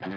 What's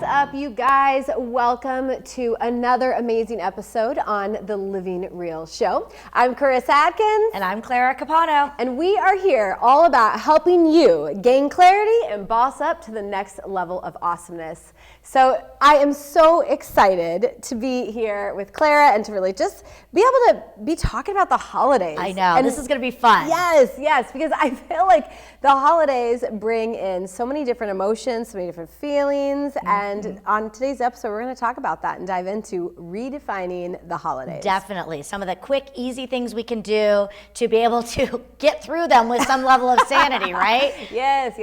up, you guys? Welcome to another amazing episode on the Living Real Show. I'm Karissa Adkins. And I'm Clara Capano. And we are here all about helping you gain clarity and boss up to the next level of awesomeness. So I am so excited to be here with Clara and to really just be able to be talking about the holidays. I know, and this is going to be fun. Yes, because I feel like the holidays bring in so many different emotions, so many different feelings. And on today's episode, we're going to talk about that and dive into redefining the holidays. Definitely. Some of the quick, easy things we can do to be able to get through them with some level of sanity, right? Yes.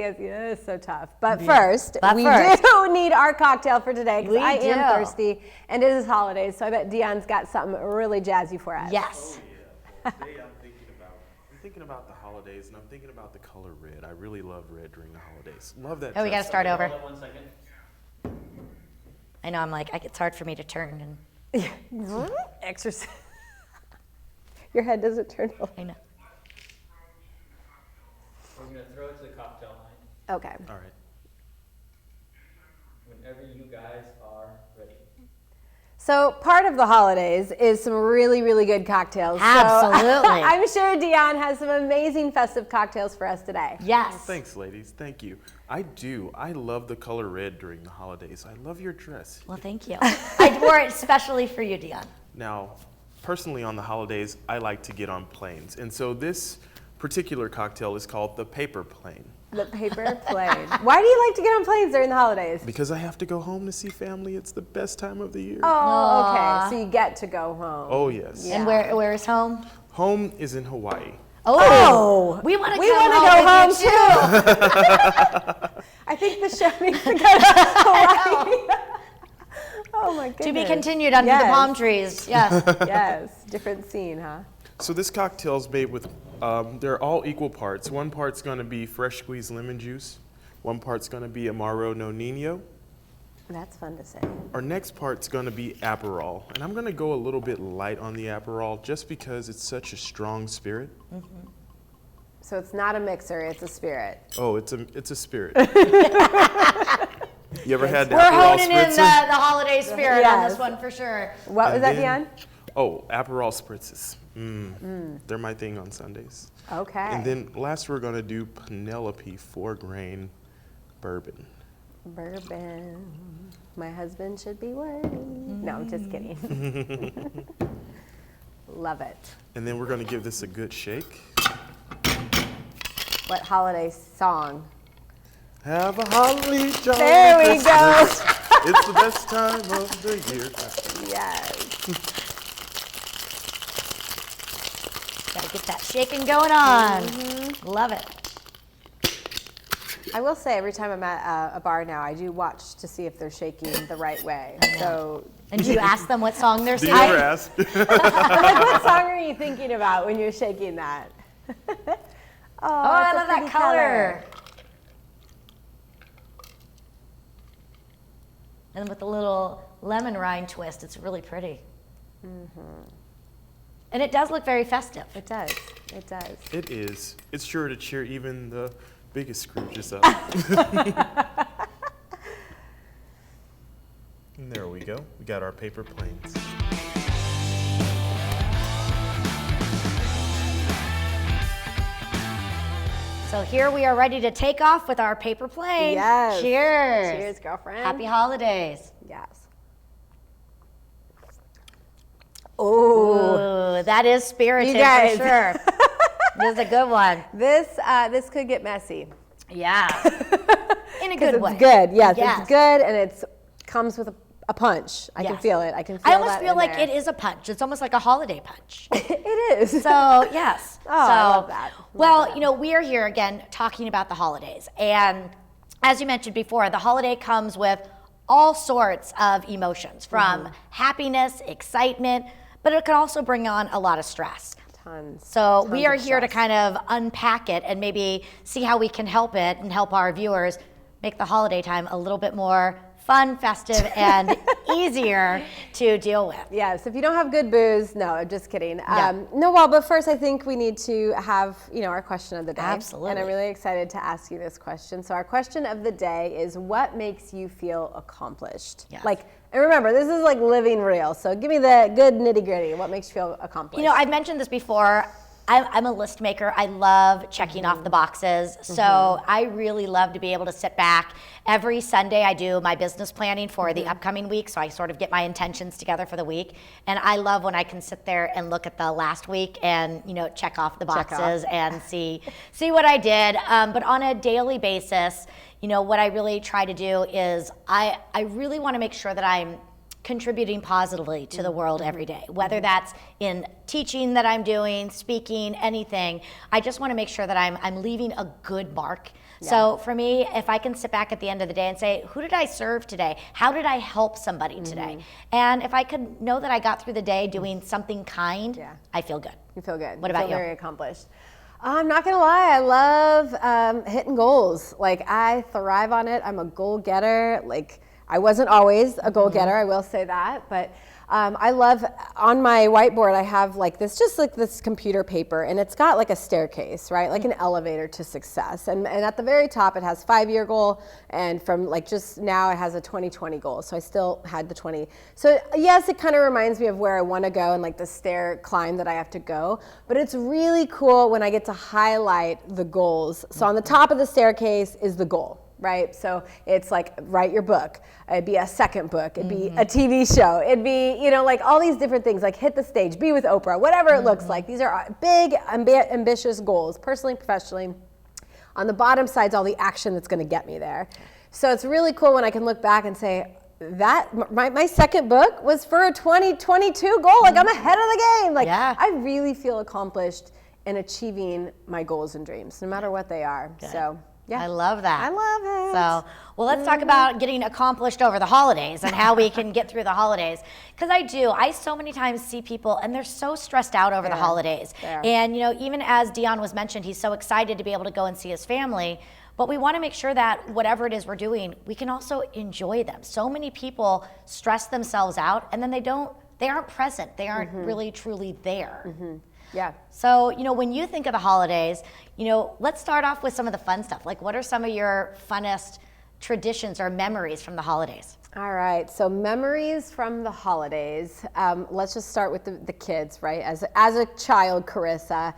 So tough. But first, we do need our cocktail for today because I am thirsty and it is holidays. So I bet Dion's got something really jazzy for us. Yes. Oh, yeah. Well, today I'm thinking about the holidays and I'm thinking about the color red. I really love red during the holidays. Love that. Oh, we got to start over. Hold on 1 second. I know, it's hard for me to turn. And Exercise. Your head doesn't turn over. I know. We're going to throw it to the cocktail line Okay. All right. whenever you guys are ready. So part of the holidays is some really, really good cocktails. Absolutely. So I'm sure Dion has some amazing festive cocktails for us today. Yes. Well, thanks, ladies. Thank you. I do. I love the color red during the holidays. I love your dress. Well, thank you. I wore it especially for you, Dion. Now, personally on the holidays, I like to get on planes. And so this particular cocktail is called the paper plane. The paper plane. Why do you like to get on planes during the holidays? Because I have to go home to see family. It's the best time of the year. Oh, okay. So you get to go home. Oh, yes. Yeah. And where is home? Home is in Hawaii. Oh, we want to go home too. I think the show needs to go to Hawaii. Oh my goodness. To be continued under the palm trees. Yes. Yes. Different scene, huh? So this cocktail is made with, they're all equal parts. One part's going to be fresh squeezed lemon juice. One part's going to be Amaro no Nino. That's fun to say. Our next part's going to be Aperol. And I'm going to go a little bit light on the Aperol just because it's such a strong spirit. Mm-hmm. So it's not a mixer, it's a spirit. Oh, it's a spirit. You ever had the We're Aperol honing in spritzer? the holiday spirit on this one for sure. What was that, Dion? Oh, Aperol spritzes. They're my thing on Sundays. Okay. And then last we're going to do Penelope 4-grain bourbon. Bourbon. My husband should be worried. No, I'm just kidding. Love it. And then we're going to give this a good shake. What holiday song? Have a holly jolly There we go. Christmas. It's the best time of the year. Yes. Gotta get that shaking going on. Love it. I will say every time I'm at a bar now, I do watch to see if they're shaking the right way. So, And do you ask them what song they're Do singing? you ever ask? I'm like, what song are you thinking about when you're shaking that? Oh, I love that color. And with the little lemon rind twist, it's really pretty. And it does look very festive. It does. It does. It is. It's sure to cheer even the biggest Scrooges up. And there we go. We got our paper planes. So here we are ready to take off with our paper plane. Yes. Cheers. Cheers, girlfriend. Happy holidays. Yes. Oh, Ooh, that is spirited You guys. for sure. This is a good one. this could get messy. Yeah. In a good way. It's good. Yes, Yes. it's good, and it comes with a punch. I can Yes. feel it. I can feel I almost that feel in like there. it is a punch. It's almost like a holiday punch. It is. So, yes. Oh, I love that. Well, you know, we are here again talking about the holidays. And as you mentioned before, the holiday comes with all sorts of emotions, from happiness, excitement, but it can also bring on a lot of stress. Tons. So we are of here to stress. kind of unpack it and maybe see how we can help it and help our viewers make the holiday time a little bit more fun, festive, and easier to deal with. Yes, if you don't have good booze, no, I'm just kidding. Yeah. But first I think we need to have, our question of the day. Absolutely. And I'm really excited to ask you this question. So our question of the day is, what makes you feel accomplished? Yes. And remember, this is like living real. So give me the good nitty gritty. What makes you feel accomplished? I've mentioned this before. I'm a list maker. I love checking off the boxes. So I really love to be able to sit back. Every Sunday I do my business planning for the upcoming week. So I sort of get my intentions together for the week. And I love when I can sit there and look at the last week and, check off the boxes and see what I did. But on a daily basis, what I really try to do is I really want to make sure that I'm contributing positively to the world every day, whether that's in teaching that I'm doing, speaking, anything. I just want to make sure that I'm leaving a good mark. Yeah. So for me, if I can sit back at the end of the day and say, who did I serve today? How did I help somebody today? And if I could know that I got through the day doing something kind, I feel good. You feel good. What about you? Very accomplished. I'm not gonna lie, I love hitting goals. I thrive on it. I'm a goal getter. I wasn't always a goal getter, I will say that, but I love, on my whiteboard I have this computer paper, and it's got a staircase, right? Like an elevator to success. And at the very top it has 5-year goal, and from just now it has a 2020 goal. So I still had the 20. So yes, it kind of reminds me of where I want to go and the stair climb that I have to go, but it's really cool when I get to highlight the goals. So on the top of the staircase is the goal. Right? So it's write your book. It'd be a second book. It'd be a TV show. It'd be, all these different things, hit the stage, be with Oprah, whatever it looks like. These are big, ambitious goals, personally, professionally. On the bottom side's all the action that's going to get me there. So it's really cool when I can look back and say, that my second book was for a 2022 goal. I'm ahead of the game. I really feel accomplished in achieving my goals and dreams, no matter what they are. Good. So. Yeah. I love that. I love it. So, well, let's talk about getting accomplished over the holidays and how we can get through the holidays. Because I so many times see people and they're so stressed out over the holidays. And, even as Dion was mentioned, he's so excited to be able to go and see his family. But we want to make sure that whatever it is we're doing, we can also enjoy them. So many people stress themselves out and then they aren't present. They aren't really, truly there. Yeah. So, when you think of the holidays, let's start off with some of the fun stuff. What are some of your funnest traditions or memories from the holidays? All right. So memories from the holidays. Let's just start with the kids, right? As a child, Karissa,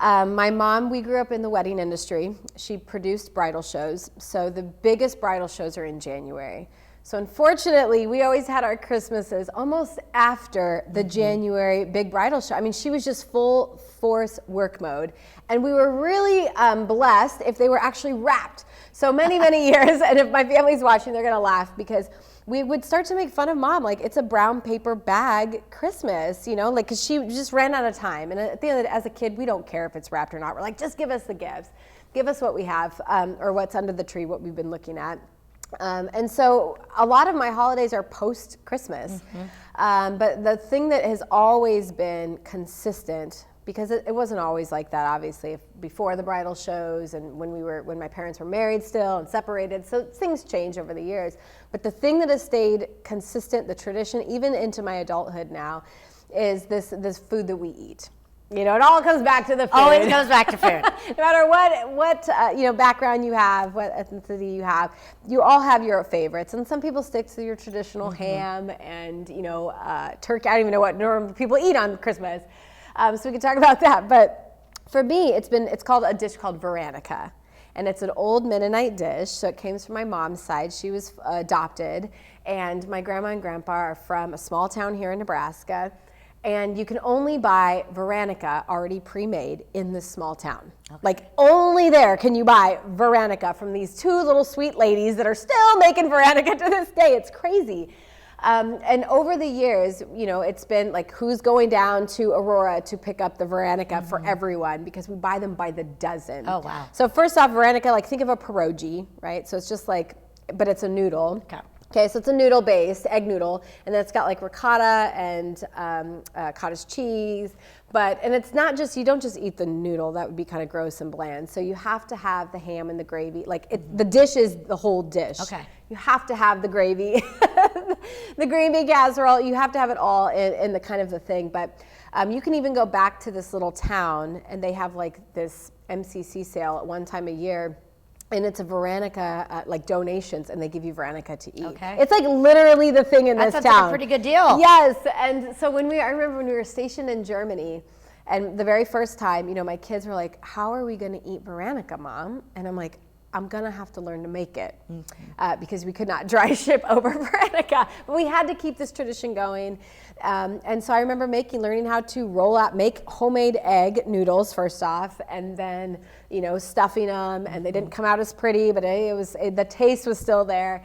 my mom, we grew up in the wedding industry. She produced bridal shows. So the biggest bridal shows are in January. So unfortunately, we always had our Christmases almost after the January big bridal show. I mean, she was just full force work mode. And we were really blessed if they were actually wrapped. So many, many years, and if my family's watching, they're gonna laugh because we would start to make fun of mom, it's a brown paper bag Christmas, because she just ran out of time. And at the end of the day, as a kid, we don't care if it's wrapped or not. We're just give us the gifts. Give us what we have, or what's under the tree, what we've been looking at. And so a lot of my holidays are post-Christmas. But the thing that has always been consistent, because it wasn't always like that, obviously, before the bridal shows and when my parents were married still and separated, so things change over the years. But the thing that has stayed consistent, the tradition, even into my adulthood now, is this food that we eat. It all comes back to the food. Always goes back to food. No matter what background you have, what ethnicity you have, you all have your favorites. And some people stick to your traditional ham and turkey. I don't even know what normal people eat on Christmas, so we can talk about that. But for me, it's called a dish called Veronica, and it's an old Mennonite dish. So it came from my mom's side. She was adopted, and my grandma and grandpa are from a small town here in Nebraska. And you can only buy Veronica already pre-made in this small town. Okay. Only there can you buy Veronica from these two little sweet ladies that are still making Veronica to this day. It's crazy. And over the years, it's been who's going down to Aurora to pick up the Veronica for everyone, because we buy them by the dozen. Oh, wow. So first off, Veronica, think of a pierogi, right? So it's just but it's a noodle. Okay, so it's a noodle-based, egg noodle, and then it's got ricotta and cottage cheese, and it's not just, you don't just eat the noodle, that would be kind of gross and bland. So you have to have the ham and the gravy. Like the dish is the whole dish. Okay. You have to have the gravy, the green bean casserole. You have to have it all in the kind of the thing. But you can even go back to this little town, and they have like this MCC sale at one time a year. And it's a Veronica, like donations, and they give you Veronica to eat. Okay. It's like literally the thing in this town. That sounds like a pretty good deal. Yes, and so I remember when we were stationed in Germany, and the very first time, my kids were like, "How are we going to eat Veronica, Mom?" And I'm like, "I'm going to have to learn to make it," because we could not dry ship over Veronica. But we had to keep this tradition going. And so I remember learning how to make homemade egg noodles first off, and then, stuffing them, and they didn't come out as pretty, but the taste was still there.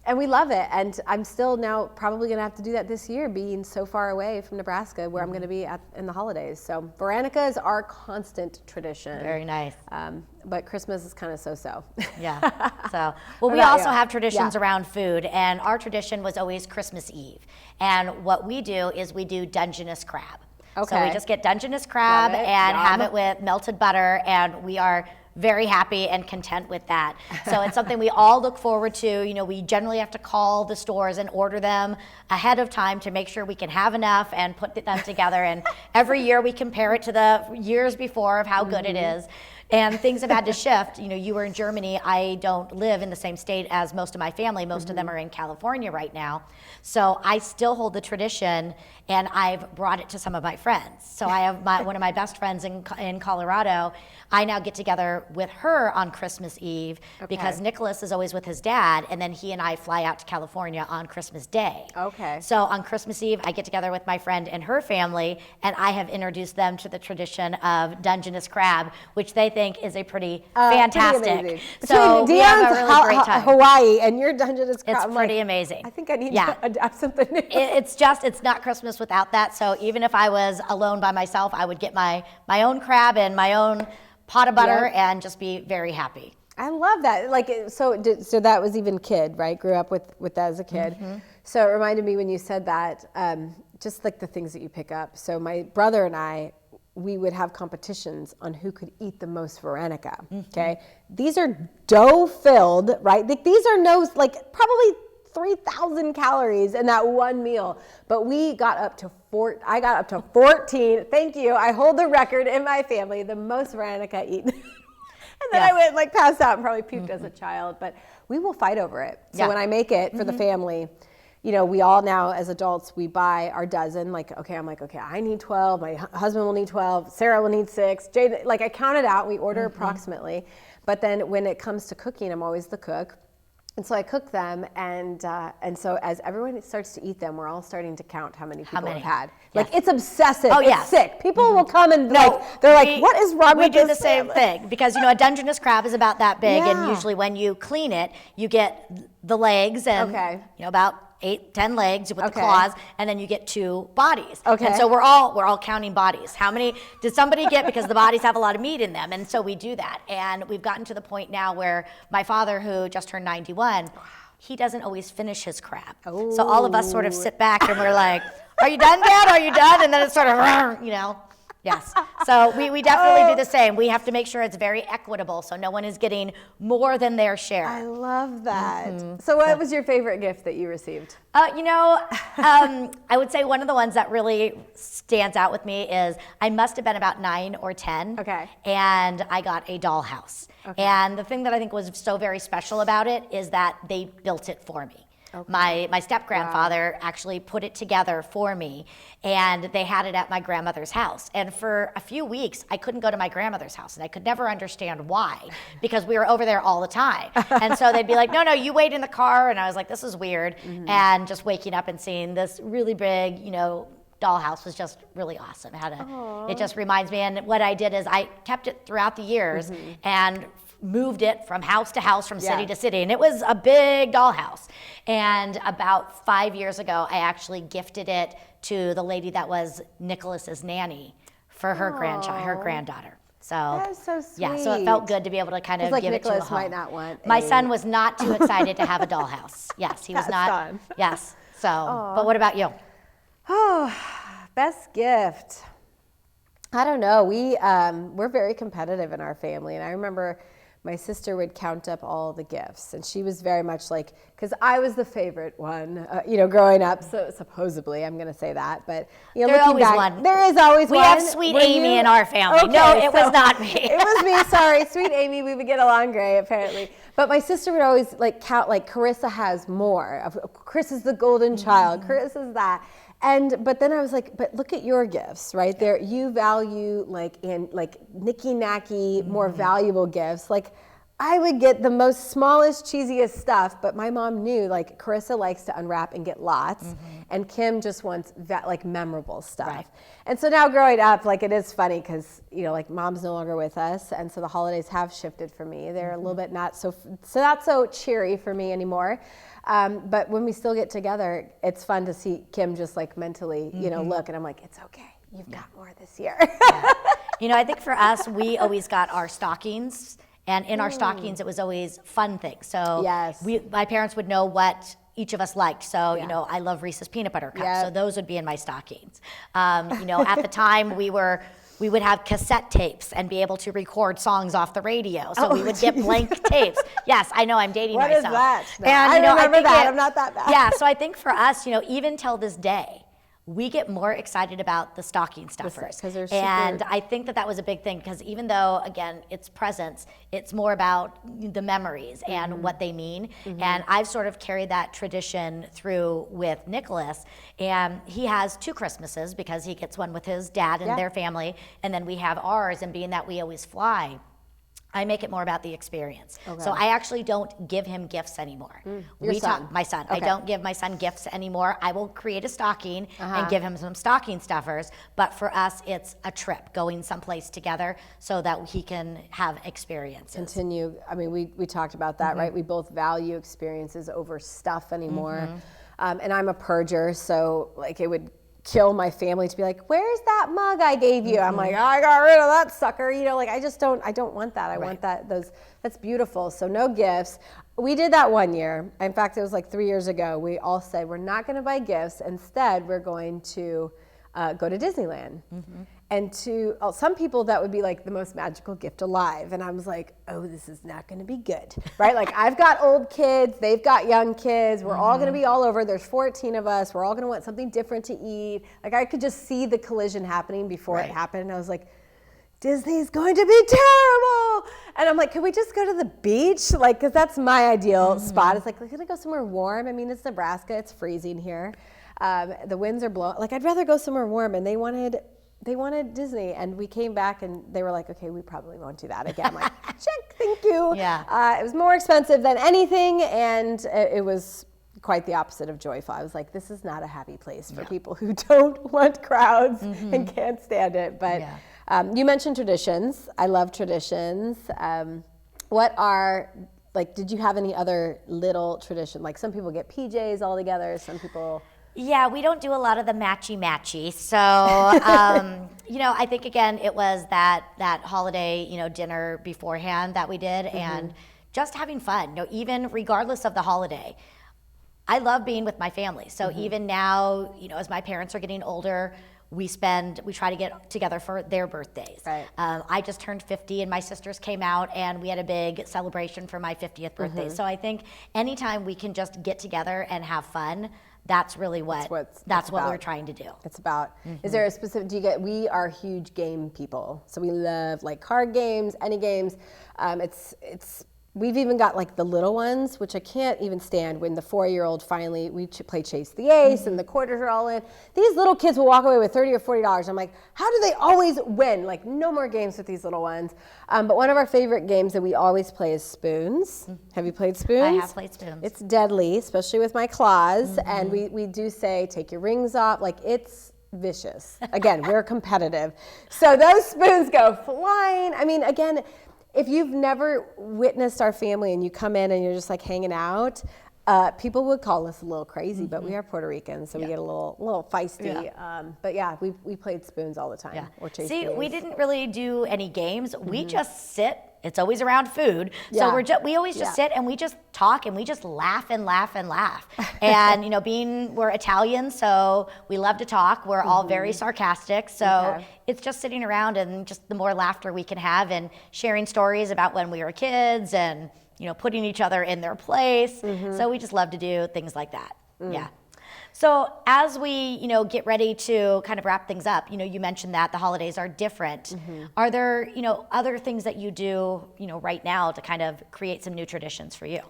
And we love it. And I'm still now probably going to have to do that this year, being so far away from Nebraska, where I'm going to be in the holidays. So Veronica is our constant tradition. Very nice. But Christmas is kind of so-so. Yeah. So, well, we about also you? have traditions Yeah. around food, and our tradition was always Christmas Eve. And what we do is we do Dungeness crab. So Okay. we just get Dungeness crab Love it. and Yum. have it with melted butter, and we are very happy and content with that. So it's something we all look forward to. We generally have to call the stores and order them ahead of time to make sure we can have enough and put them together. And every year we compare it to the years before of how good it is. And things have had to shift. You were in Germany. I don't live in the same state as most of my family. Most of them are in California right now. So I still hold the tradition, and I've brought it to some of my friends. So I have one of my best friends in Colorado. I now get together with her on Christmas Eve because Nicholas is always with his dad, and then he and I fly out to California on Christmas Day. Okay. So on Christmas Eve, I get together with my friend and her family, and I have introduced them to the tradition of Dungeness crab, which they think is a pretty fantastic. Pretty amazing. So we have a Between really great time. Hawaii and your Dungeness crab. It's I'm pretty like, amazing. I think I need Yeah. to adapt something new. It's not Christmas without that. So even if I was alone by myself, I would get my own crab and my own pot of butter and just be very happy. I love that. So that was even kid, right? Grew up with that as a kid. So it reminded me when you said that, just like the things that you pick up. So my brother and I, we would have competitions on who could eat the most Veronica. Okay, these are dough-filled, right? These are probably 3,000 calories in that one meal. But we got up to I got up to 14. Thank you. I hold the record in my family, the most Veronica eaten. And then I went passed out and probably puked as a child. But we will fight over it. So when I make it for the family, we all now as adults, we buy our dozen. Okay, I need 12. My husband will need 12. Sarah will need 6. Jade, I count it out. We order approximately. But then when it comes to cooking, I'm always the cook. And so I cook them, and so as everyone starts to eat them, we're all starting to count how many people have had. Yes. It's obsessive. Oh, it's yes. sick. People will come and they're like, what is wrong with this? We do the same thing because a Dungeness crab is about that big, and Yeah. usually when you clean it, you get the legs and about 8-10 legs with the claws, and then you get 2 bodies. Okay. And so we're all counting bodies. How many did somebody get? Because the bodies have a lot of meat in them, and so we do that. And we've gotten to the point now where my father, who just turned 91, he doesn't always finish his crab. So all of us sort of sit back and we're like, "Are you done, Dad? Are you done?" And then it's sort of, Yes. So we definitely do the same. We have to make sure it's very equitable so no one is getting more than their share. I love that. So what was your favorite gift that you received? I would say one of the ones that really stands out with me is I must have been about 9 or 10. Okay. And I got a dollhouse. Okay. And the thing that I think was so very special about it is that they built it for me. Okay. My step-grandfather actually put it together for me, and they had it at my grandmother's house. And for a few weeks, I couldn't go to my grandmother's house, and I could never understand why, because we were over there all the time. And so they'd be like, no, you wait in the car, and I was like, this is weird. And just waking up and seeing this really big, dollhouse was just really awesome. It just reminds me, and what I did is I kept it throughout the years and moved it from house to house, from city to city, and it was a big dollhouse. And about 5 years ago, I actually gifted it to the lady that was Nicholas's nanny for her granddaughter. So That's so sweet. Yeah, so it felt good to be able to kind of give Nicholas it to a home. might not want My son was not too excited to have a dollhouse. Yes, he was That's not. fun. Yes. So, but what about you? Oh, best gift. I don't know. We're very competitive in our family, and I remember my sister would count up all the gifts, and she was very much like, because I was the favorite one, growing up. So supposedly, I'm going to say that, but There's looking always back, one. there is always one. We have Sweet Amy in our family. Okay, No, it was not me. It was me. Sorry, Sweet Amy. We would get along great, apparently. But my sister would always count, Karissa has more. Chris is the golden child. Carissa's that. But then I was like, but look at your gifts, right? There, you value nicky-nacky, more valuable gifts. I would get the most smallest, cheesiest stuff, but my mom knew, Karissa likes to unwrap and get lots, and Kim just wants memorable stuff. Right. And so now growing up, it is funny because, mom's no longer with us, and so the holidays have shifted for me. They're a little bit not so cheery for me anymore. But when we still get together, it's fun to see Kim just mentally, look, and I'm like, it's okay. You've got more this year. Yeah. I think for us, we always got our stockings, and in our stockings, it was always fun things. So yes. My parents would know what each of us liked. So, I love Reese's peanut butter cups. Yep. So those would be in my stockings. At the time we would have cassette tapes and be able to record songs off the radio. So we would get blank tapes. Yes, I know I'm dating myself. What is that? No, And, I remember that. I'm not that bad. Yeah, so I think for us, even till this day, we get more excited about the stocking stuffers. Because they're and I think that was a big thing, because even though, again, it's presents, it's more about the memories and what they mean. And I've sort of carried that tradition through with Nicholas. And he has 2 Christmases because he gets one with his dad and their family. And then we have ours, and being that we always fly, I make it more about the experience. Okay. So I actually don't give him gifts anymore. Your son? My son. Okay. I don't give my son gifts anymore. I will create a stocking and give him some stocking stuffers. But for us, it's a trip, going someplace together so that he can have experiences. Continue. I mean, we talked about that, right? We both value experiences over stuff anymore. And I'm a purger, so it would kill my family to be like, where's that mug I gave you? I'm like, I got rid of that sucker. I don't want that. I want that's beautiful. So no gifts. We did that one year. In fact, it was 3 years ago. We all said, we're not going to buy gifts. Instead, we're going to go to Disneyland. And to some people, that would be the most magical gift alive. And I was like, oh, this is not going to be good, right? I've got old kids, they've got young kids. We're all going to be all over. There's 14 of us. We're all going to want something different to eat. I could just see the collision happening before it happened. And I was like, Disney's going to be terrible. And I'm like, can we just go to the beach? Because that's my ideal spot. It's we're going to go somewhere warm. I mean, it's Nebraska. It's freezing here. The winds are blowing. I'd rather go somewhere warm. And they wanted Disney, and we came back and they were like, okay, we probably won't do that again. I'm like, check, thank you. Yeah. It was more expensive than anything, and it was quite the opposite of joyful. I was like, this is not a happy place for people who don't want crowds and can't stand it. But you mentioned traditions. I love traditions. What are, did you have any other little tradition? Some people get PJs all together, some people... Yeah, we don't do a lot of the matchy. So, I think, again, it was that holiday, dinner beforehand that we did, and just having fun, even regardless of the holiday. I love being with my family. So even now, as my parents are getting older, we try to get together for their birthdays. Right. I just turned 50 and my sisters came out and we had a big celebration for my 50th birthday. So I think anytime we can just get together and have fun, that's really what we're trying to do. It's about. Is there a specific, we are huge game people. So we love card games, any games. We've even got the little ones, which I can't even stand when the 4-year-old finally, we play Chase the Ace and the quarters are all in. These little kids will walk away with $30 or $40. I'm like, how do they always win? No more games with these little ones. But one of our favorite games that we always play is Spoons. Have you played Spoons? I have played Spoons. It's deadly, especially with my claws. And we do say, take your rings off. It's vicious. Again, we're competitive. So those spoons go flying. I mean, again, if you've never witnessed our family and you come in and you're just hanging out, people would call us a little crazy, but we are Puerto Rican, so we get a little feisty. Yeah. But yeah, we played Spoons all the time. Yeah. Or Chase See, the Ace. we didn't really do any games. We just sit. It's always around food. So we always just sit and we just talk and we just laugh and laugh and laugh. And, you know, we're Italian, so we love to talk. We're all very sarcastic. So it's just sitting around and just the more laughter we can have and sharing stories about when we were kids and, you know, putting each other in their place. So we just love to do things like that. Yeah. So as we, you know, get ready to kind of wrap things up, you know, you mentioned that the holidays are different. Are there, you know, other things that you do, you know, right now to kind of create some new traditions for you?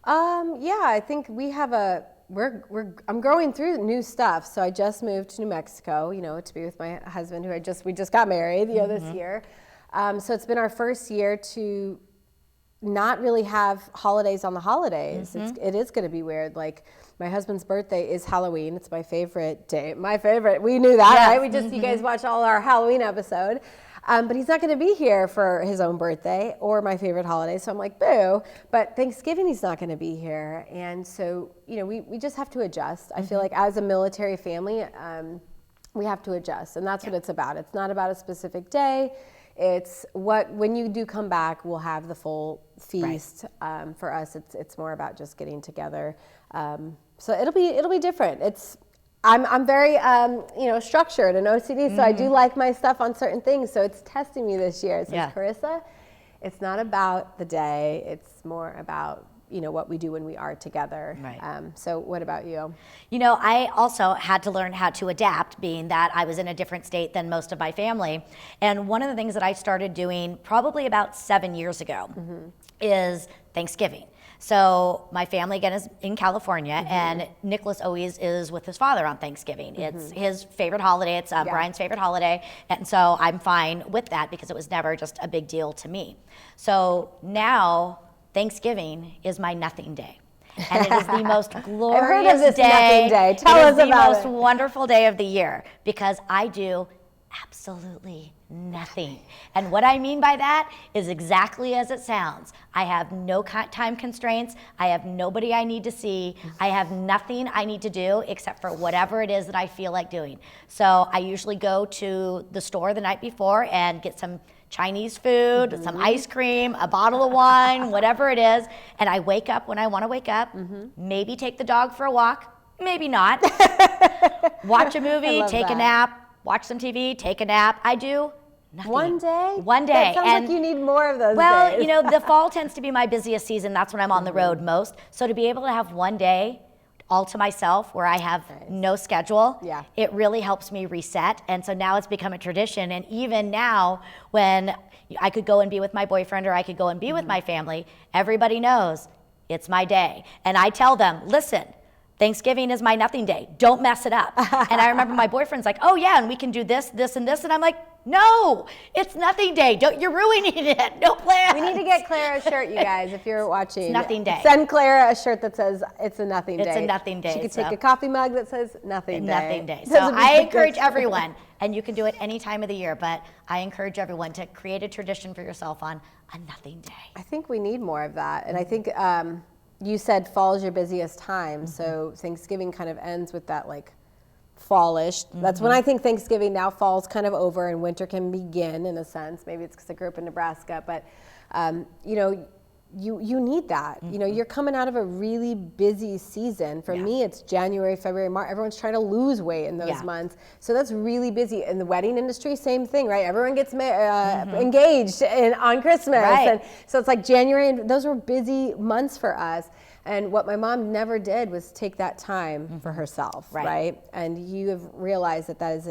Yeah, I think we have I'm growing through new stuff. So I just moved to New Mexico, you know, to be with my husband who we just got married, you know, this year. So it's been our first year to not really have holidays on the holidays. It is going to be weird. Like my husband's birthday is Halloween. It's my favorite day. My favorite. We knew that, right? We just, you guys watched all our Halloween episode. But he's not going to be here for his own birthday or my favorite holiday. So I'm like, boo. But Thanksgiving, he's not going to be here. And so, you know, we just have to adjust. I feel like as a military family, we have to adjust. And that's what it's about. It's not about a specific day. It's when you do come back, we'll have the full feast. For us, it's more about just getting together. So it'll be different. I'm very you know, structured and OCD, so I do like my stuff on certain things. So it's testing me this year. It says, Karissa, it's not about the day. It's more about, you know, what we do when we are together. So what about you? You know, I also had to learn how to adapt, being that I was in a different state than most of my family. And one of the things that I started doing probably about 7 years ago is Thanksgiving. So my family, again, is in California, and Nicholas always is with his father on Thanksgiving. It's his favorite holiday. It's Brian's favorite holiday. And so I'm fine with that because it was never just a big deal to me. So now Thanksgiving is my nothing day. And it is the most glorious I've heard of this day. nothing day. Tell us about it. It is the most wonderful day of the year because I do absolutely nothing. And what I mean by that is exactly as it sounds. I have no time constraints. I have nobody I need to see. I have nothing I need to do except for whatever it is that I feel like doing. So I usually go to the store the night before and get some Chinese food, some ice cream, a bottle of wine, whatever it is. And I wake up when I want to wake up, maybe take the dog for a walk, maybe not. Watch a movie, take a nap, watch some TV, take a nap. I do nothing. One day? One day. That sounds like you need more of those days. Well, you know, the fall tends to be my busiest season. That's when I'm on the road most. So to be able to have one day all to myself where I have no schedule, it really helps me reset. And so now it's become a tradition. And even now when I could go and be with my boyfriend or I could go and be with my family, everybody knows it's my day. And I tell them, listen, Thanksgiving is my nothing day. Don't mess it up. And I remember my boyfriend's like, oh yeah, and we can do this, this, and this. And I'm like, no, it's nothing day. You're ruining it. No plan. We need to get Clara a shirt, you guys, if you're watching. It's nothing day. Send Clara a shirt that says it's a nothing day. It's a nothing day. She could take a coffee mug that says nothing day. Nothing day. So I encourage everyone, and you can do it any time of the year, but I encourage everyone to create a tradition for yourself on a nothing day. I think we need more of that. And I think you said fall is your busiest time. So Thanksgiving kind of ends with that like fallish. That's when I think Thanksgiving. Now fall's kind of over and winter can begin in a sense. Maybe it's because I grew up in Nebraska, but you know, you need that. You know, you're coming out of a really busy season. For me, it's January, February, March. Everyone's trying to lose weight in those months. So that's really busy. In the wedding industry, same thing, right? Everyone gets engaged on Christmas. And so it's like January, and those were busy months for us. And what my mom never did was take that time for herself, right? And you have realized that is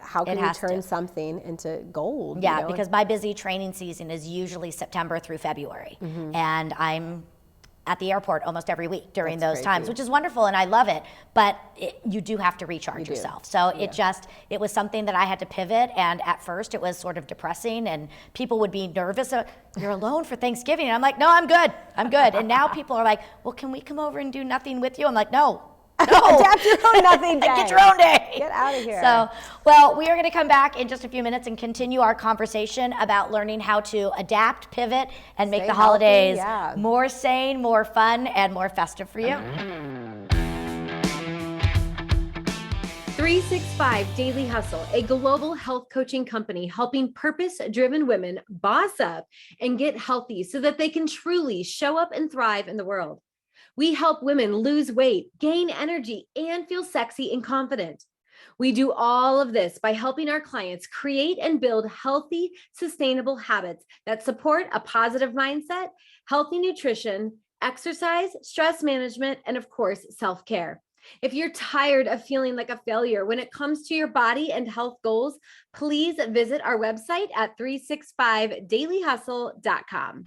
how can you turn something into gold? Yeah, you know? because my busy training season is usually September through February. And I'm at the airport almost every week during those times, which is wonderful and I love it, but you do have to recharge yourself. So it was something that I had to pivot, and at first it was sort of depressing and people would be nervous. You're alone for Thanksgiving. And I'm like, no, I'm good. And now people are like, well, can we come over and do nothing with you? I'm like, no. Adapt your own nothing day. Get your own day. Get out of here. So, well, we are going to come back in just a few minutes and continue our conversation about learning how to adapt, pivot, and make the holidays more sane, more fun, and more festive for you. 3 365 Daily Hustle, a global health coaching company helping purpose-driven women boss up and get healthy so that they can truly show up and thrive in the world. We help women lose weight, gain energy, and feel sexy and confident. We do all of this by helping our clients create and build healthy, sustainable habits that support a positive mindset, healthy nutrition, exercise, stress management, and of course, self-care. If you're tired of feeling like a failure when it comes to your body and health goals, please visit our website at 365dailyhustle.com.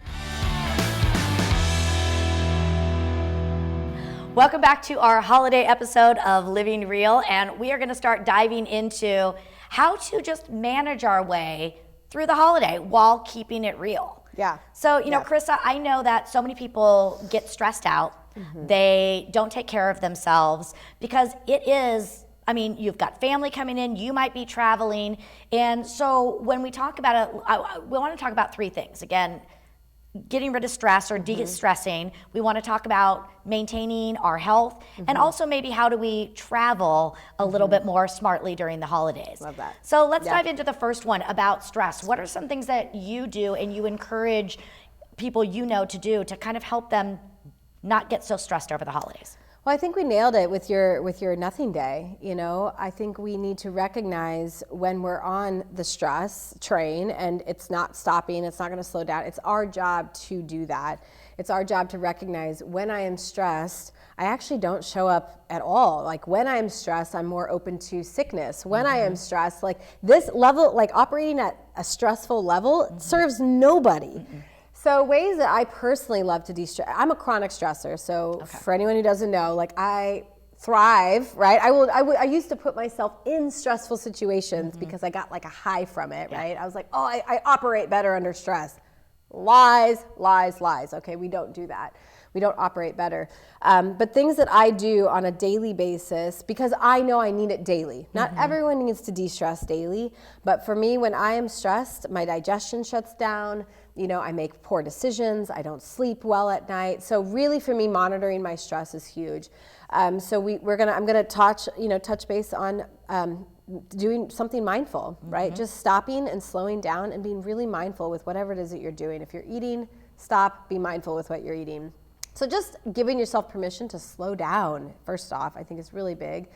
Welcome back to our holiday episode of Living Real, and we are going to start diving into how to just manage our way through the holiday while keeping it real. Yeah. So, you know, Karissa, I know that so many people get stressed out. Mm-hmm. They don't take care of themselves because it is, I mean, you've got family coming in, you might be traveling. And so when we talk about it, we want to talk about three things. Again, getting rid of stress or de-stressing. We want to talk about maintaining our health and also maybe how do we travel a little bit more smartly during the holidays. Love that. So let's dive into the first one about stress. What are some things that you do and you encourage people you know to do to kind of help them not get so stressed over the holidays? Well, I think we nailed it with your nothing day. You know, I think we need to recognize when we're on the stress train and it's not stopping, it's not going to slow down. It's our job to do that. It's our job to recognize when I am stressed, I actually don't show up at all. Like when I am stressed, I'm more open to sickness. When I am stressed, like this level, like operating at a stressful level serves nobody. So ways that I personally love to de-stress, I'm a chronic stressor. So for anyone who doesn't know, like I thrive, right? I used to put myself in stressful situations because I got like a high from it, right? I was like, oh, I operate better under stress. Lies, lies, lies. Okay, we don't do that. We don't operate better. But things that I do on a daily basis, because I know I need it daily. Not everyone needs to de-stress daily, but for me, when I am stressed, my digestion shuts down. You know, I make poor decisions. I don't sleep well at night. So really, for me, monitoring my stress is huge. So I'm gonna touch base on doing something mindful, right? Just stopping and slowing down and being really mindful with whatever it is that you're doing. If you're eating, stop, be mindful with what you're eating. So just giving yourself permission to slow down, first off, I think is really big.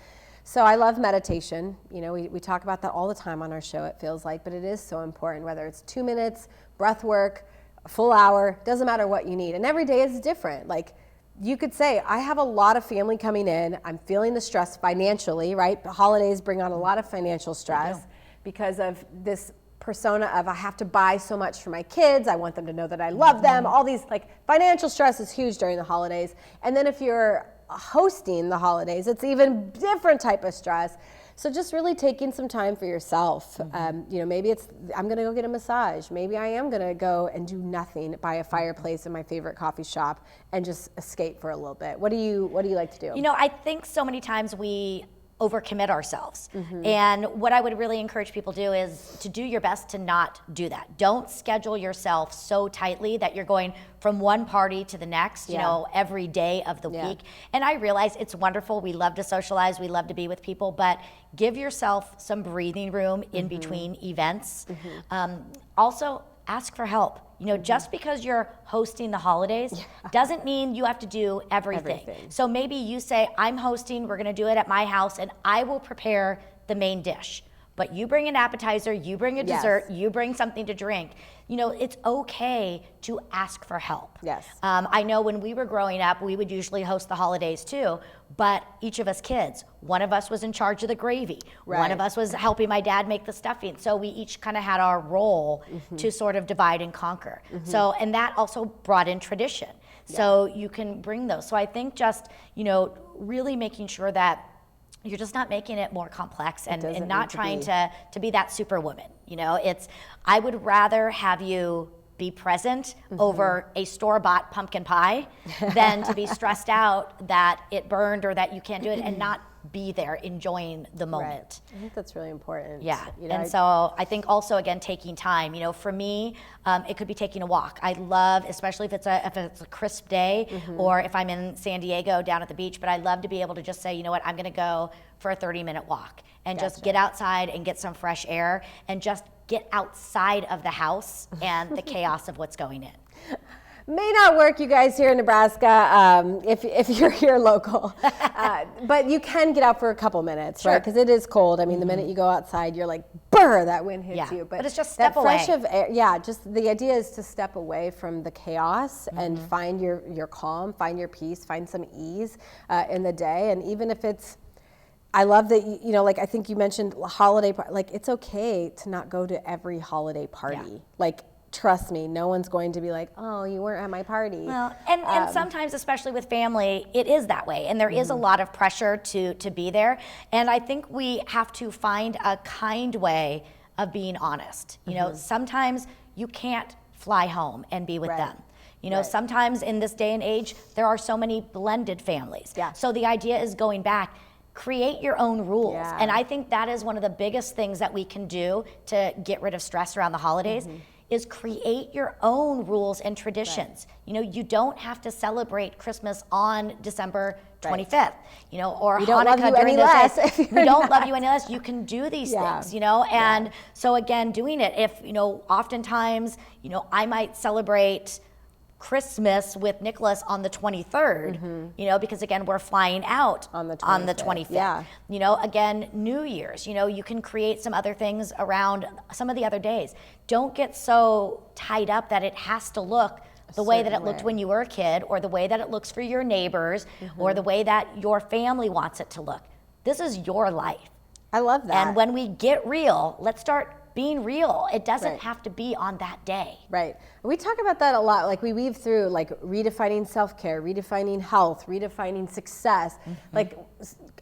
So I love meditation. You know, we talk about that all the time on our show, it feels like, but it is so important, whether it's 2 minutes, breath work, a full hour, doesn't matter what you need. And every day is different. Like you could say, I have a lot of family coming in. I'm feeling the stress financially, right? The holidays bring on a lot of financial stress because of this persona of I have to buy so much for my kids. I want them to know that I love them. All these like financial stress is huge during the holidays. And then if you're hosting the holidays, it's even different type of stress. So just really taking some time for yourself. You know, maybe it's I'm gonna go get a massage. Maybe I am gonna go and do nothing by a fireplace in my favorite coffee shop and just escape for a little bit. What do you like to do? You know, I think so many times we overcommit ourselves. And what I would really encourage people to do is to do your best to not do that. Don't schedule yourself so tightly that you're going from one party to the next, you know, every day of the week. And I realize it's wonderful. We love to socialize. We love to be with people, but give yourself some breathing room in between events. Also, ask for help. You know, just because you're hosting the holidays doesn't mean you have to do everything. So maybe you say, I'm hosting, we're gonna do it at my house, and I will prepare the main dish. But you bring an appetizer, you bring a dessert, you bring something to drink. You know, it's okay to ask for help. I know when we were growing up, we would usually host the holidays too, but each of us kids, one of us was in charge of the gravy. One of us was helping my dad make the stuffing. So we each kind of had our role to sort of divide and conquer. So, and that also brought in tradition. So you can bring those. So I think just, you know, really making sure that you're just not making it more complex and not trying to be that superwoman. You know, I would rather have you be present over a store-bought pumpkin pie than to be stressed out that it burned or that you can't do it and not be there enjoying the moment. Right. I think that's really important. Yeah, You know, and so I think also, again, taking time, for me, it could be taking a walk. I love, especially if it's a crisp day, or if I'm in San Diego down at the beach, but I love to be able to just say, you know what, I'm gonna go for a 30-minute walk and just get outside and get some fresh air and just get outside of the house and the chaos of what's going in. May not work, you guys, here in Nebraska, if you're here local. But you can get out for a couple minutes, right? Because it is cold. I mean, the minute you go outside, you're like, brr, that wind hits you. But it's just step that away. fresh of air, just the idea is to step away from the chaos and find your calm, find your peace, find some ease in the day. And even if it's, I love that, like I think you mentioned holiday, like it's okay to not go to every holiday party. Yeah. Like, trust me, no one's going to be like, oh, you weren't at my party. Well, and sometimes, especially with family, it is that way. And there is a lot of pressure to be there. And I think we have to find a kind way of being honest. Sometimes you can't fly home and be with them. Sometimes in this day and age, there are so many blended families. Yeah. So the idea is going back, create your own rules. Yeah. And I think that is one of the biggest things that we can do to get rid of stress around the holidays. Is create your own rules and traditions. Right. You don't have to celebrate Christmas on December 25th, or we don't love Hanukkah you during any those less days. if We don't love you any less. You can do these things, and so again, doing it. If, oftentimes, I might celebrate Christmas with Nicholas on the 23rd, because again, we're flying out on the 25th. Yeah. Again, New Year's, you can create some other things around some of the other days. Don't get so tied up that it has to look the way that it looked when you were a kid, or the way that it looks for your neighbors, or the way that your family wants it to look. This is your life. I love that. And when we get real, let's start being real. It doesn't have to be on that day. Right. We talk about that a lot. Like we weave through like redefining self-care, redefining health, redefining success, like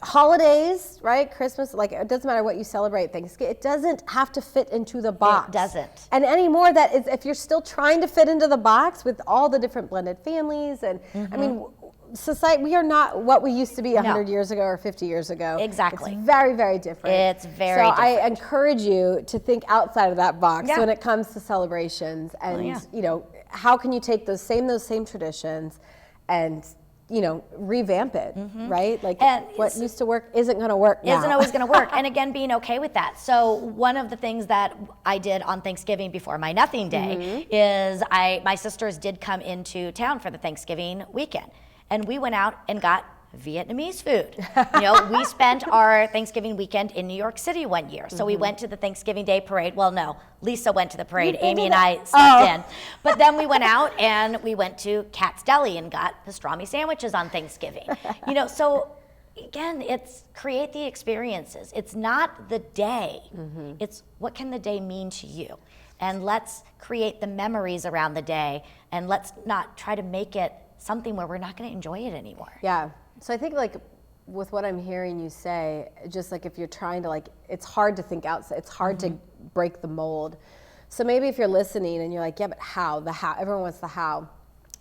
holidays, right? Christmas, like it doesn't matter what you celebrate, Thanksgiving, it doesn't have to fit into the box. It doesn't. And anymore, that is, if you're still trying to fit into the box with all the different blended families and I mean, society, we are not what we used to be 100 years ago or 50 years ago. Exactly. It's very, very different. It's very so different. I encourage you to think outside of that box Yeah. when it comes to celebrations and how can you take those same traditions and revamp it, right? Like And what used to work isn't going to work now. Isn't always going to work. And again, being okay with that. So one of the things that I did on Thanksgiving before my nothing day is my sisters did come into town for the Thanksgiving weekend. And we went out and got Vietnamese food. We spent our Thanksgiving weekend in New York City one year. So we went to the Thanksgiving Day parade. Well, no, Lisa went to the parade. Amy and I slept in. But then we went out and we went to Cat's Deli and got pastrami sandwiches on Thanksgiving. So again, it's create the experiences. It's not the day. It's what can the day mean to you? And let's create the memories around the day, and let's not try to make it something where we're not going to enjoy it anymore. Yeah. So I think like with what I'm hearing you say, just like if you're trying to it's hard to think outside, it's hard to break the mold. So maybe if you're listening and you're like, yeah, but how? The how, everyone wants the how.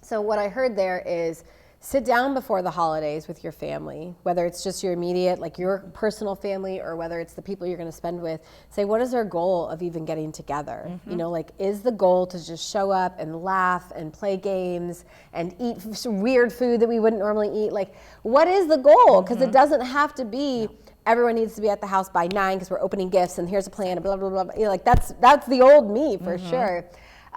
So what I heard there is sit down before the holidays with your family, whether it's just your immediate, like your personal family, or whether it's the people you're going to spend with. Say, what is our goal of even getting together? Is the goal to just show up and laugh and play games and eat some weird food that we wouldn't normally eat? Like, what is the goal? Because it doesn't have to be everyone needs to be at the house by 9 because we're opening gifts and here's a plan, blah, blah, blah, blah. That's the old me for sure.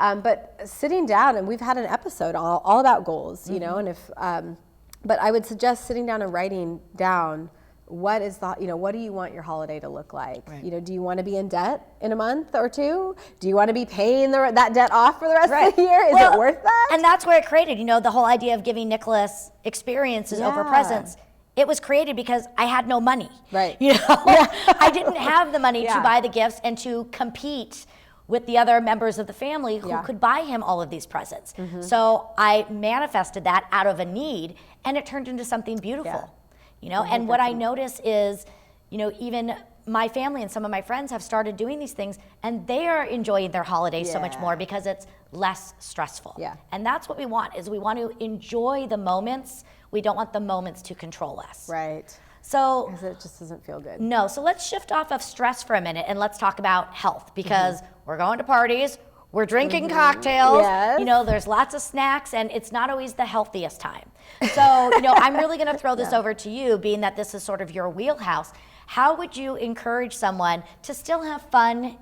But sitting down, and we've had an episode all about goals, and if, but I would suggest sitting down and writing down what is what do you want your holiday to look like? Right. Do you want to be in debt in a month or two? Do you want to be paying that debt off for the rest of the year? Is it worth that? And that's where it created, the whole idea of giving Nicholas experiences over presents. It was created because I had no money. Right. I didn't have the money to buy the gifts and to compete with the other members of the family who could buy him all of these presents. So I manifested that out of a need, and it turned into something beautiful. And what I notice is, even my family and some of my friends have started doing these things, and they are enjoying their holidays so much more because it's less stressful. Yeah. And that's what we want, is we want to enjoy the moments. We don't want the moments to control us. Right. So Because it just doesn't feel good. no, so let's shift off of stress for a minute and let's talk about health, because we're going to parties, we're drinking cocktails, Yes. you know, there's lots of snacks, and it's not always the healthiest time. So, you know, I'm really going to throw this over to you, being that this is sort of your wheelhouse. How would you encourage someone to still have fun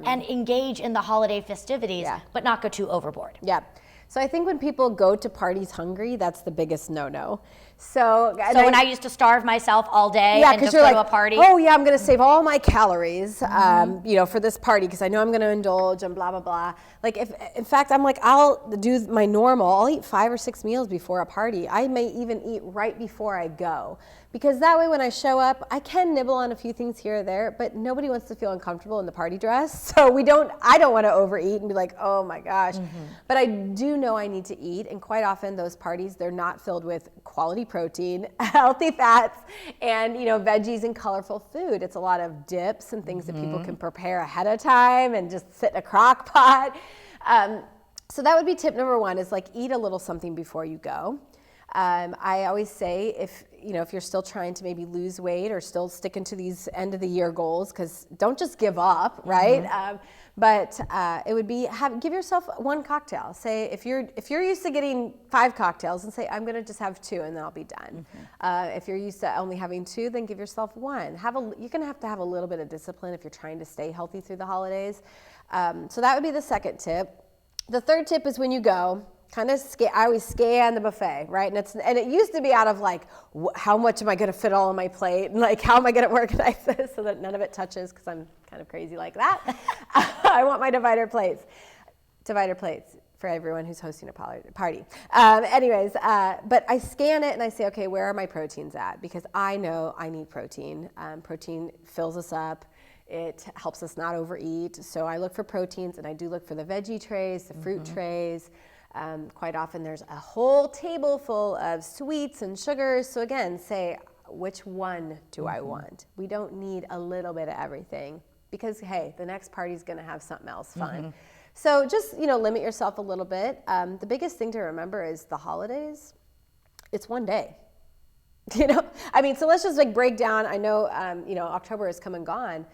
and engage in the holiday festivities, but not go too overboard? Yeah. So I think when people go to parties hungry, that's the biggest no-no. So when I used to starve myself all day and just you're go like, to a party. oh yeah, I'm going to save all my calories, you know, for this party because I know I'm going to indulge and blah, blah, blah. Like if, in fact, I'm like, I'll do my normal. I'll eat 5 or 6 meals before a party. I may even eat right before I go, because that way when I show up, I can nibble on a few things here or there, but nobody wants to feel uncomfortable in the party dress. So I don't want to overeat and be like, oh my gosh. But I do know I need to eat, and quite often those parties, they're not filled with quality protein, healthy fats, and, you know, veggies and colorful food. It's a lot of dips and things that people can prepare ahead of time and just sit in a crock pot. So that would be tip number 1, is like eat a little something before you go. I always say if you're still trying to maybe lose weight or still sticking to these end of the year goals, because don't just give up, right? But it would be give yourself 1 cocktail. Say if you're used to getting 5 cocktails, and say I'm going to just have 2 and then I'll be done. If you're used to only having 2, then give yourself 1. You're going to have a little bit of discipline if you're trying to stay healthy through the holidays. So that would be the second tip. The third tip is when you go, I always scan the buffet, right? And it used to be out of like, how much am I going to fit all on my plate? And like, how am I going to organize this so that none of it touches? Because I'm kind of crazy like that. I want my divider plates for everyone who's hosting a party. But I scan it and I say, okay, where are my proteins at? Because I know I need protein. Protein fills us up. It helps us not overeat. So I look for proteins, and I do look for the veggie trays, the fruit trays. Quite often there's a whole table full of sweets and sugars. So again, say, which one do I want? We don't need a little bit of everything, because hey, the next party's gonna have something else fun. So just, limit yourself a little bit. The biggest thing to remember is the holidays, it's one day. So let's just like break down. I know, October has come and gone,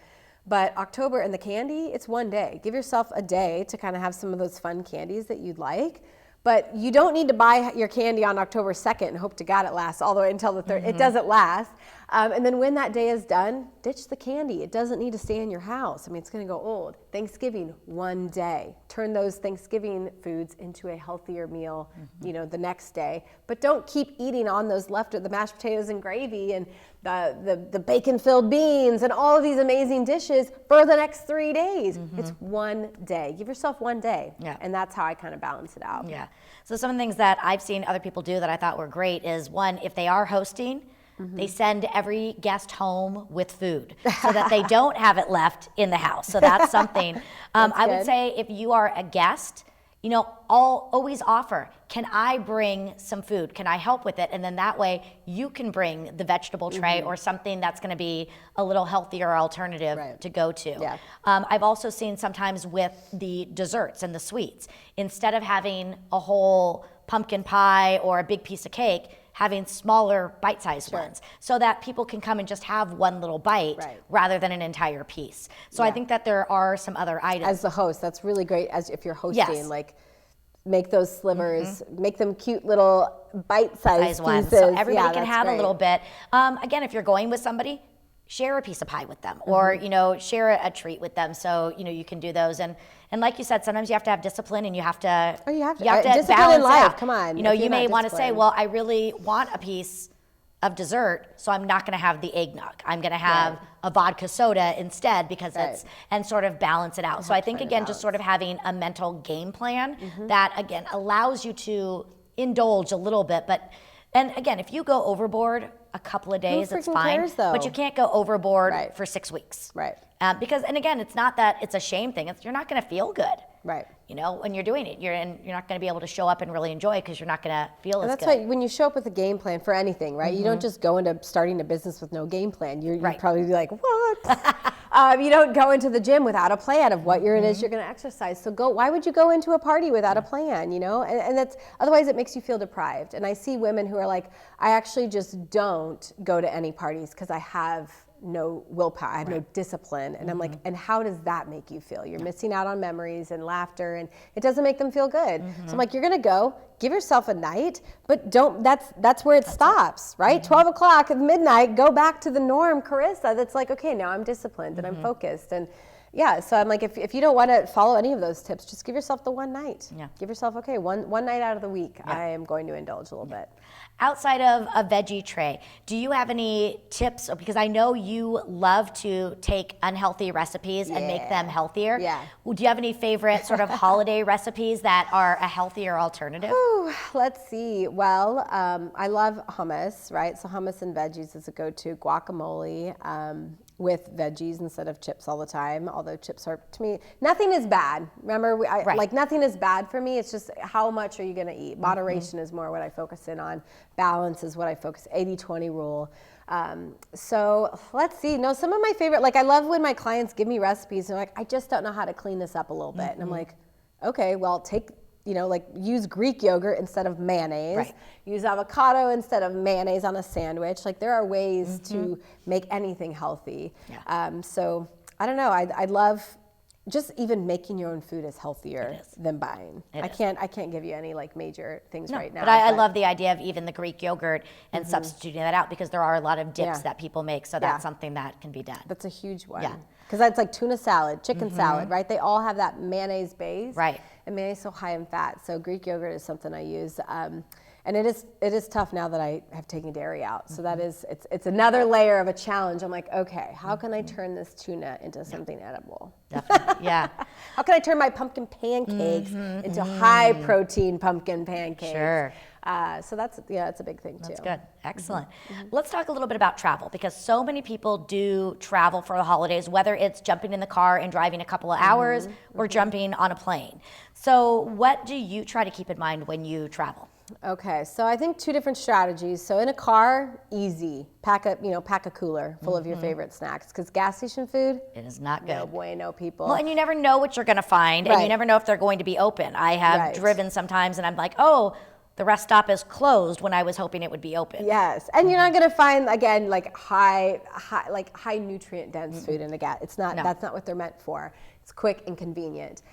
but October and the candy, it's one day. Give yourself a day to kind of have some of those fun candies that you'd like. But you don't need to buy your candy on October 2nd and hope to God it lasts all the way until the 3rd. It doesn't last. And then when that day is done, ditch the candy. It doesn't need to stay in your house. It's going to go old. Thanksgiving, one day. Turn those Thanksgiving foods into a healthier meal, the next day. But don't keep eating on those the mashed potatoes and gravy and the bacon-filled beans and all of these amazing dishes for the next 3 days. It's one day. Give yourself one day. Yeah. And that's how I kind of balance it out. Yeah. So some of the things that I've seen other people do that I thought were great is, one, if they are hosting, they send every guest home with food so that they don't have it left in the house. So that's something. I would say if you are a guest, I'll always offer, can I bring some food? Can I help with it? And then that way you can bring the vegetable tray or something that's going to be a little healthier alternative to go to. Yeah. I've also seen sometimes with the desserts and the sweets, instead of having a whole pumpkin pie or a big piece of cake, having smaller bite-sized ones so that people can come and just have one little bite rather than an entire piece. So I think that there are some other items. As the host, that's really great. As if you're hosting, like make those slivers, make them cute little bite-sized ones. pieces. So everybody can have great. a little bit. Again, if you're going with somebody, share a piece of pie with them, or share a treat with them. So you can do those. And like you said, sometimes you have to have discipline, and you have to discipline balance in life. out. Come on, You may want to say, well, I really want a piece of dessert, so I'm not going to have the eggnog. I'm going to have a vodka soda instead, because it's, and sort of balance it out. So I think, again, just sort of having a mental game plan that, again, allows you to indulge a little bit. And again, if you go overboard a couple of days, it's fine. Cares, though? But you can't go overboard for 6 weeks. Right. Because, and again, it's not that it's a shame thing. You're not going to feel good. Right. When you're doing it, you're not going to be able to show up and really enjoy it, because you're not going to feel as good. That's why when you show up with a game plan for anything, right? You don't just go into starting a business with no game plan. You'd probably be like, what? You don't go into the gym without a plan of what it is you're going to exercise. So why would you go into a party without a plan, you know? And that's, otherwise it makes you feel deprived. And I see women who are like, I actually just don't go to any parties because I have no willpower, I have no discipline. And I'm like, and how does that make you feel? You're missing out on memories and laughter, and it doesn't make them feel good. So I'm like, you're gonna go, give yourself a night, but that's where it stops, right? 12 o'clock at midnight, go back to the norm, Karissa, that's like, okay, now I'm disciplined and I'm focused. And yeah, so I'm like, if you don't want to follow any of those tips, just give yourself the one night. Yeah. Give yourself, okay, one night out of the week, I am going to indulge a little bit. Outside of a veggie tray, do you have any tips? Because I know you love to take unhealthy recipes and make them healthier. Yeah. Do you have any favorite sort of holiday recipes that are a healthier alternative? Ooh, let's see. Well, I love hummus, right? So hummus and veggies is a go-to. Guacamole with veggies instead of chips all the time. Although chips are, to me, nothing is bad. Remember, like nothing is bad for me. It's just how much are you going to eat? Moderation is more what I focus in on. Balance is what I focus, 80-20 rule. So let's see. No, some of my favorite, like I love when my clients give me recipes and they're like, I just don't know how to clean this up a little bit. And I'm like, okay, well take, like use Greek yogurt instead of mayonnaise. Right. Use avocado instead of mayonnaise on a sandwich. Like there are ways to make anything healthy. Yeah. So I don't know. I love just even making your own food is healthier than buying. I can't give you any like major things right now. But I love the idea of even the Greek yogurt and substituting that out, because there are a lot of dips that people make. So that's something that can be done. That's a huge one. Yeah. Because that's like tuna salad, chicken salad, right? They all have that mayonnaise base. Right. And mayonnaise is so high in fat. So Greek yogurt is something I use. And it is tough now that I have taken dairy out. So that is, it's another layer of a challenge. I'm like, okay, how can I turn this tuna into something edible? Definitely, yeah. How can I turn my pumpkin pancakes into high protein pumpkin pancakes? Sure. So it's a big thing too. That's good. Excellent. Let's talk a little bit about travel, because so many people do travel for the holidays, whether it's jumping in the car and driving a couple of hours or jumping on a plane. So what do you try to keep in mind when you travel? Okay, so I think two different strategies. So in a car, easy. Pack a cooler full of your favorite snacks, because gas station food, it is not good. No bueno, people. Well, and you never know what you're going to find, and you never know if they're going to be open. I have driven sometimes, and I'm like, oh, the rest stop is closed when I was hoping it would be open. Yes, and you're not going to find, again, like high nutrient dense food in a gas. It's not. No. That's not what they're meant for. It's quick and convenient.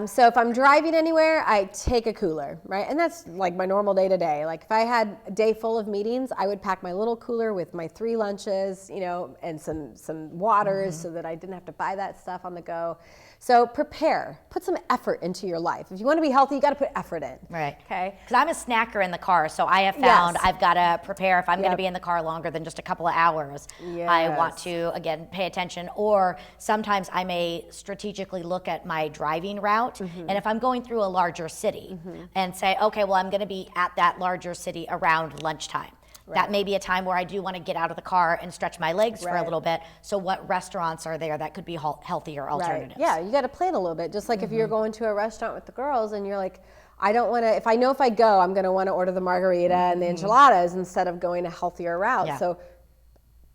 So if I'm driving anywhere, I take a cooler, right? And that's like my normal day to day. Like if I had a day full of meetings, I would pack my little cooler with my 3 lunches, and some waters so that I didn't have to buy that stuff on the go. So prepare, put some effort into your life. If you want to be healthy, you got to put effort in. Right. Okay. Because I'm a snacker in the car, so I have found I've got to prepare. If I'm going to be in the car longer than just a couple of hours, I want to, again, pay attention. Or sometimes I may strategically look at my driving route. And if I'm going through a larger city and say, okay, well, I'm going to be at that larger city around lunchtime. Right. That may be a time where I do want to get out of the car and stretch my legs for a little bit. So what restaurants are there that could be healthier alternatives? Right. Yeah, you got to plan a little bit. Just like if you're going to a restaurant with the girls and you're like, I don't want to, if I go, I'm going to want to order the margarita and the enchiladas instead of going a healthier route. Yeah. So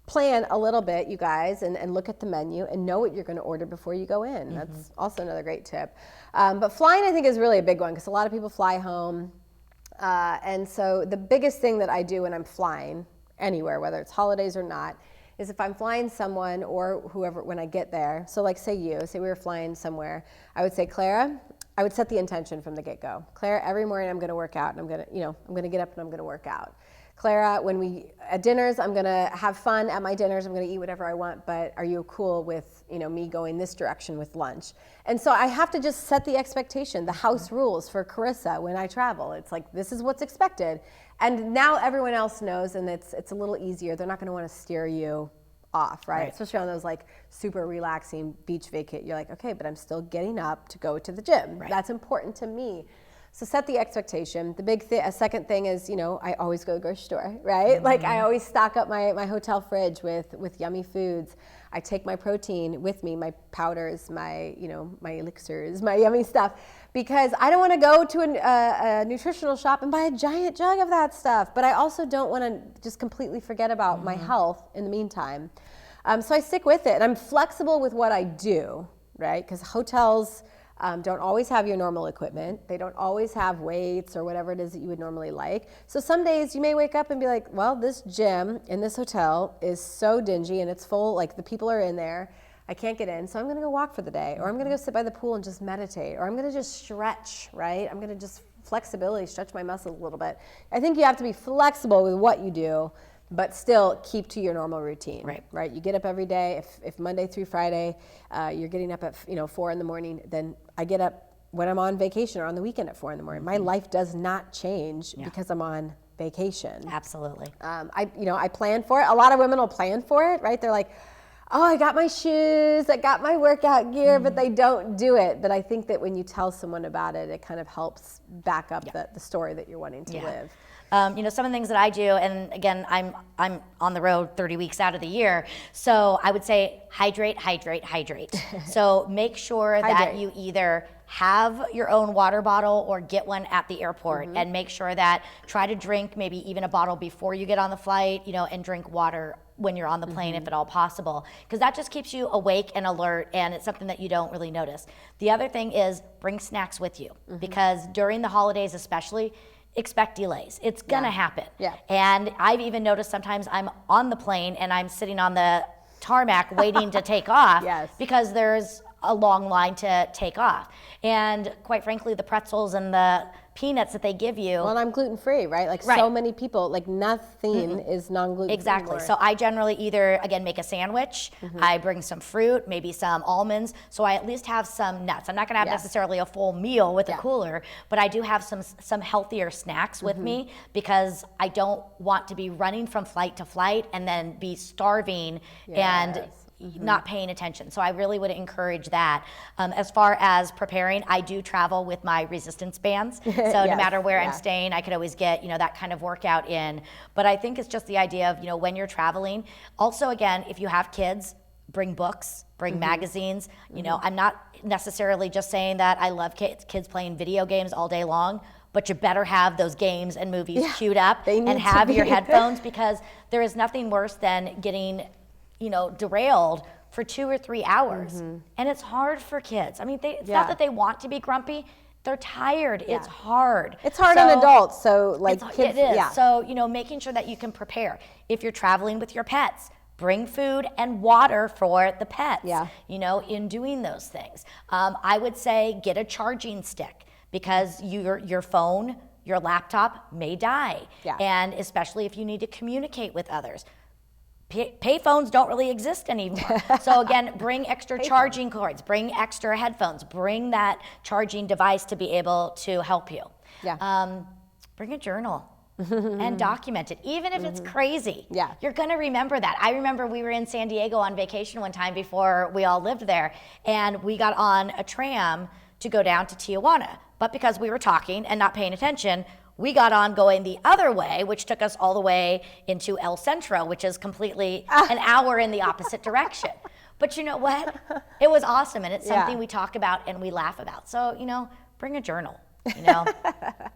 plan a little bit, you guys, and look at the menu and know what you're going to order before you go in. That's also another great tip. But flying, I think, is really a big one, because a lot of people fly home. And so the biggest thing that I do when I'm flying anywhere, whether it's holidays or not, is if I'm flying someone or whoever, when I get there, so like say we were flying somewhere, I would say, Clara, I would set the intention from the get-go. Clara, every morning I'm going to work out, and I'm going to get up and I'm going to work out. Clara, at dinners, I'm going to have fun at my dinners. I'm going to eat whatever I want, but are you cool with, me going this direction with lunch? And so I have to just set the expectation, the house rules for Karissa when I travel. It's like, this is what's expected. And now everyone else knows, and it's a little easier. They're not going to want to steer you off, right? Especially on those like super relaxing beach vacay. You're like, okay, but I'm still getting up to go to the gym. Right. That's important to me. So set the expectation. A second thing is, I always go to the grocery store, right? Like I always stock up my hotel fridge with yummy foods. I take my protein with me, my powders, my elixirs, my yummy stuff, because I don't want to go to a nutritional shop and buy a giant jug of that stuff. But I also don't want to just completely forget about my health in the meantime. So I stick with it, and I'm flexible with what I do, right? Because hotels don't always have your normal equipment. They don't always have weights or whatever it is that you would normally like. So some days you may wake up and be like, well, this gym in this hotel is so dingy and it's full, like the people are in there. I can't get in, so I'm gonna go walk for the day, or I'm gonna go sit by the pool and just meditate, or I'm gonna just stretch, right? I'm gonna just flexibility, stretch my muscles a little bit. I think you have to be flexible with what you do, but still keep to your normal routine, right? You get up every day. If Monday through Friday, you're getting up at 4 in the morning, then I get up when I'm on vacation or on the weekend at 4 in the morning. My life does not change because I'm on vacation. Absolutely. I plan for it. A lot of women will plan for it, right? They're like, oh, I got my shoes, I got my workout gear, but they don't do it. But I think that when you tell someone about it, it kind of helps back up the story that you're wanting to live. Some of the things that I do, and again, I'm on the road 30 weeks out of the year, so I would say hydrate. So make sure that you either have your own water bottle or get one at the airport, and make sure that try to drink maybe even a bottle before you get on the flight, and drink water when you're on the plane if at all possible, because that just keeps you awake and alert, and it's something that you don't really notice. The other thing is bring snacks with you, because during the holidays especially, expect delays. It's gonna happen. Yeah. And I've even noticed sometimes I'm on the plane and I'm sitting on the tarmac waiting to take off because there's a long line to take off. And quite frankly, the pretzels and the peanuts that they give you. Well, and I'm gluten-free, right? Like so many people, like nothing is non-gluten-free. Exactly. anymore. So I generally either, again, make a sandwich, I bring some fruit, maybe some almonds, so I at least have some nuts. I'm not gonna have necessarily a full meal with a cooler, but I do have some healthier snacks with me, because I don't want to be running from flight to flight and then be starving and not paying attention. So I really would encourage that. As far as preparing, I do travel with my resistance bands. So no matter where I'm staying, I could always get, that kind of workout in. But I think it's just the idea of, when you're traveling. Also, again, if you have kids, bring books, bring magazines. I'm not necessarily just saying that I love kids playing video games all day long, but you better have those games and movies queued up and have your headphones, because there is nothing worse than getting derailed for 2 or 3 hours. And it's hard for kids. I mean, it's not that they want to be grumpy. They're tired. It's hard. It's hard on adults. So like kids. It is. So, making sure that you can prepare. If you're traveling with your pets, bring food and water for the pets, in doing those things. I would say get a charging stick, because your phone, your laptop may die. And especially if you need to communicate with others. Payphones don't really exist anymore. So again, bring extra charging cords, bring extra headphones, bring that charging device to be able to help you. Bring a journal and document it, even if it's crazy. You're gonna remember that. I remember we were in San Diego on vacation one time before we all lived there, and we got on a tram to go down to Tijuana. But because we were talking and not paying attention, we got on going the other way, which took us all the way into El Centro, which is completely an hour in the opposite direction. But you know what? It was awesome, and it's something we talk about and we laugh about. So, bring a journal,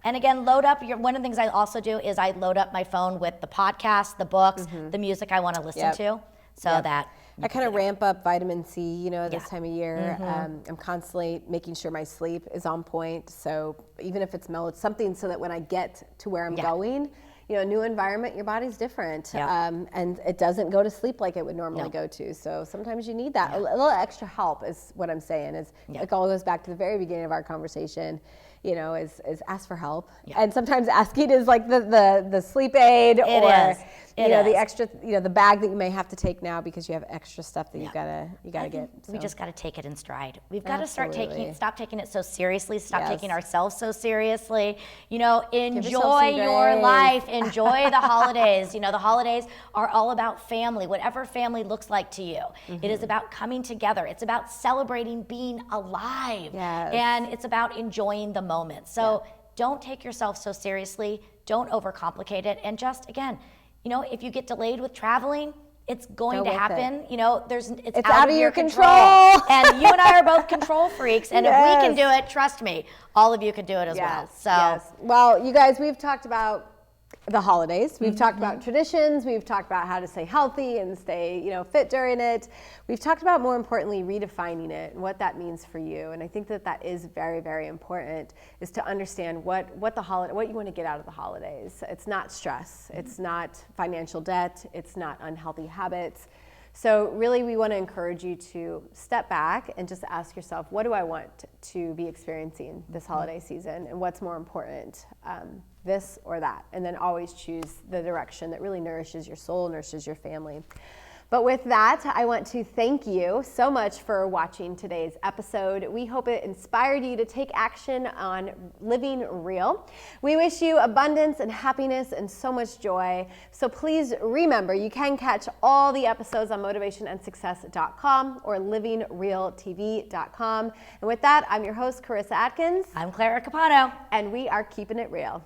And again, load up one of the things I also do is I load up my phone with the podcasts, the books, the music I want to listen to, so that I kind of ramp up vitamin C, this time of year. I'm constantly making sure my sleep is on point. So even if it's something so that when I get to where I'm going, a new environment, your body's different. And it doesn't go to sleep like it would normally go to. So sometimes you need that. A little extra help is what I'm saying. It all goes back to the very beginning of our conversation. Is ask for help. And sometimes asking is like the sleep aid the extra, the bag that you may have to take now because you have extra stuff that you gotta get. So. We just gotta take it in stride. We've got to stop taking it so seriously, stop taking ourselves so seriously. Enjoy your life, enjoy the holidays. The holidays are all about family, whatever family looks like to you. It is about coming together. It's about celebrating being alive. And it's about enjoying the moment. So don't take yourself so seriously. Don't overcomplicate it. And just, again, if you get delayed with traveling, it's going to happen. It's out of your control. And you and I are both control freaks. And if we can do it, trust me, all of you can do it as well. So, well, you guys, we've talked about the holidays. We've talked about traditions. We've talked about how to stay healthy and stay, fit during it. We've talked about, more importantly, redefining it and what that means for you. And I think that is very, very important, is to understand what you want to get out of the holidays. It's not stress. It's not financial debt. It's not unhealthy habits. So really, we want to encourage you to step back and just ask yourself, what do I want to be experiencing this holiday season, and what's more important, this or that? And then always choose the direction that really nourishes your soul, nourishes your family. But with that, I want to thank you so much for watching today's episode. We hope it inspired you to take action on living real. We wish you abundance and happiness and so much joy. So please remember, you can catch all the episodes on motivationandsuccess.com or livingrealtv.com. And with that, I'm your host, Karissa Adkins. I'm Clara Capano. And we are keeping it real.